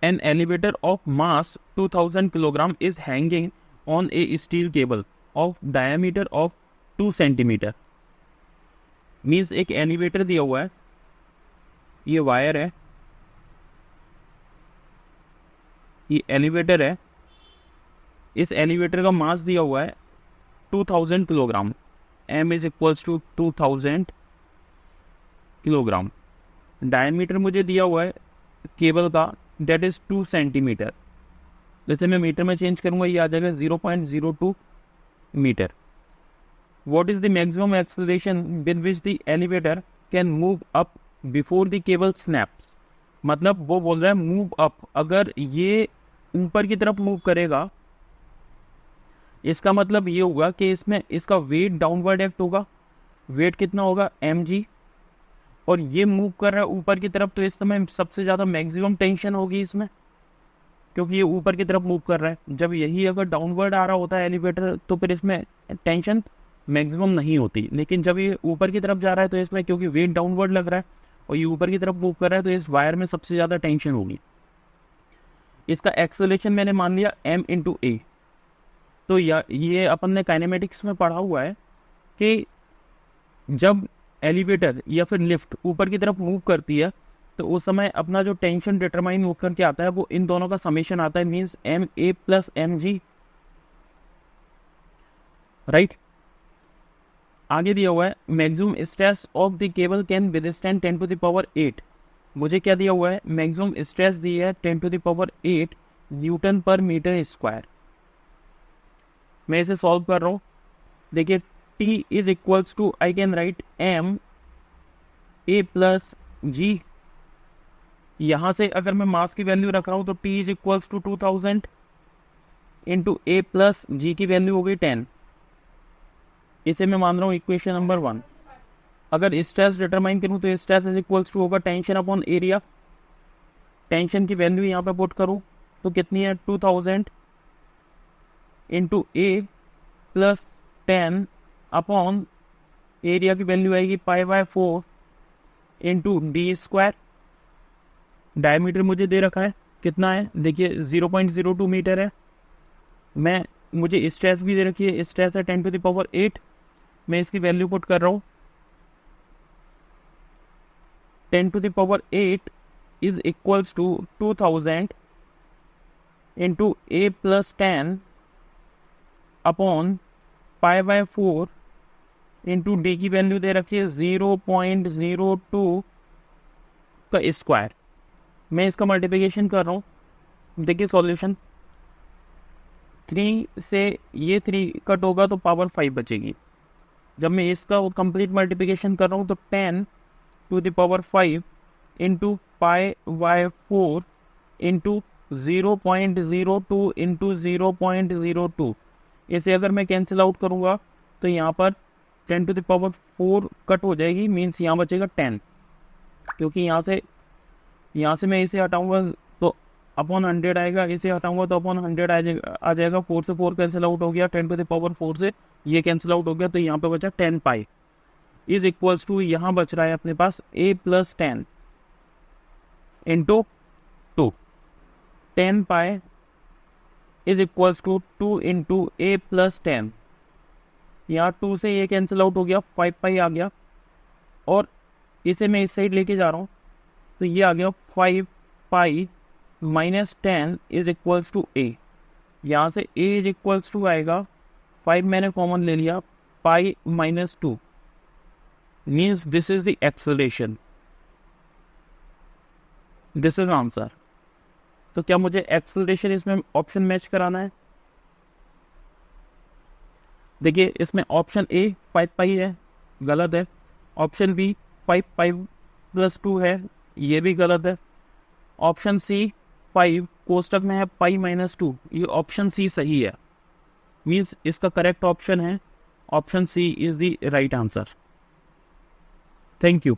An elevator of mass 2000 kg is hanging on a steel cable of diameter of 2 centimeter. Means एक elevator दिया हुआ है, ये wire है, ये एलिवेटर है, इस एलिवेटर का मास दिया हुआ है 2000 kilogram, m is equals to 2000 kilogram. Diameter मुझे दिया हुआ है केबल का, डेट इज 2 सेंटीमीटर। जैसे मैं मीटर में चेंज करूंगा ये आ जाएगा 0.02 metre. What is the maximum acceleration with which the elevator can move up before the cable snaps? मतलब वो बोल रहा है मूव अप, अगर ये ऊपर की तरफ मूव करेगा इसका मतलब ये होगा कि इसमें इसका वेट डाउनवर्ड एक्ट होगा। वेट कितना होगा mg, और ये मूव कर रहा है ऊपर की तरफ, तो इस समय सबसे ज़्यादा मैक्सिमम टेंशन होगी इसमें, क्योंकि ये ऊपर की तरफ मूव कर रहा है। जब यही अगर डाउनवर्ड आ रहा होता है एलिवेटर तो फिर इसमें टेंशन मैक्सिमम नहीं होती, लेकिन जब ये ऊपर की तरफ जा रहा है तो इसमें क्योंकि वेट डाउनवर्ड लग रहा है और ये ऊपर की तरफ मूव कर रहा है तो इस वायर में सबसे ज़्यादा टेंशन होगी। इसका एक्सेलरेशन मैंने मान लिया m इंटू ए। तो ये अपन ने काइनेमेटिक्स में पढ़ा हुआ है कि जब एलिवेटर या फिर लिफ्ट ऊपर की तरफ मूव करती है तो उस समय अपना जो टेंशन डिटरमाइन होकर के आता है वो इन दोनों का समेशन आता है, means M A plus M G, right. आगे दिया हुआ है maximum stress of the cable can withstand 10 to the power 8। मुझे क्या दिया हुआ है, मैक्सिमम स्ट्रेस दी है 10 to the power 8 newton per metre square. मैं इसे सॉल्व कर रहा हूँ। देखिए T is equals to, I can write M A plus G. यहाँ से अगर मैं मास की वैल्यू रख रहा हूँ तो T is equals to 2000 into A plus G की वैल्यू हो गई 10। इसे मैं मान रहा हूँ इक्वेशन नंबर 1। अगर स्ट्रेस डिटरमाइन करूँ तो स्ट्रेस इज इक्वल्स टू होगा टेंशन अपॉन एरिया। टेंशन की वैल्यू यहाँ पे पुट करूँ तो कितनी है 2000 into A plus 10 upon area की वैल्यू आएगी π/4 इंटू डी स्क्वायर। डायमीटर मुझे दे रखा है कितना है, देखिए 0.02 मीटर है। मुझे स्ट्रेस भी दे रखी है, स्ट्रेस है 10 टू द पावर 8। मैं इसकी वैल्यू पुट कर रहा हूँ 10 to the power 8 is equals to 2000 into A plus 10 upon π/4 into D की वैल्यू दे रखी है 0.02 का स्क्वायर। मैं इसका मल्टीप्लिकेशन कर रहा हूँ। देखिए सॉल्यूशन, 3 से ये 3 कट होगा तो पावर 5 बचेगी। जब मैं इसका कंप्लीट मल्टीप्लिकेशन कर रहा हूँ तो 10 to the power 5 into π/4 into 0.02 into 0.02। इसे अगर मैं कैंसिल आउट करूँगा तो यहाँ पर 10 टू द पावर 4 कट हो जाएगी, मीन्स यहाँ बचेगा 10। क्योंकि यहाँ से मैं इसे हटाऊँगा तो अपॉन 100 आएगा, इसे हटाऊँगा तो अपॉन 100 आ जाएगा। 4 से 4 कैंसिल आउट हो गया, 10 टू द पावर 4 से ये कैंसिल आउट हो गया, तो यहाँ पे बचा 10 पाई इज इक्वल्स टू, यहाँ बच रहा है अपने पास a plus 10 into 2। 10 pi is equals to 2 into a plus 10। यहाँ 2 से ये कैंसिल आउट हो गया, 5 पाई आ गया, और इसे मैं इस साइड लेके जा रहा हूँ तो ये आ गया 5 pi minus 10 is equals to a। यहाँ से a इज इक्वल्स टू आएगा 5 मैंने कॉमन ले लिया, pi minus 2, means this is the acceleration, this is answer. तो क्या मुझे एक्सेलरेशन इसमें ऑप्शन मैच कराना है? देखिए इसमें ऑप्शन ए 5 पाई है, गलत है। ऑप्शन बी 5 पाई प्लस 2 है, ये भी गलत है। ऑप्शन सी 5 कोष्टक में है पाई माइनस 2, ये ऑप्शन सी सही है, मीन्स इसका करेक्ट ऑप्शन है option C is the right answer. Thank you.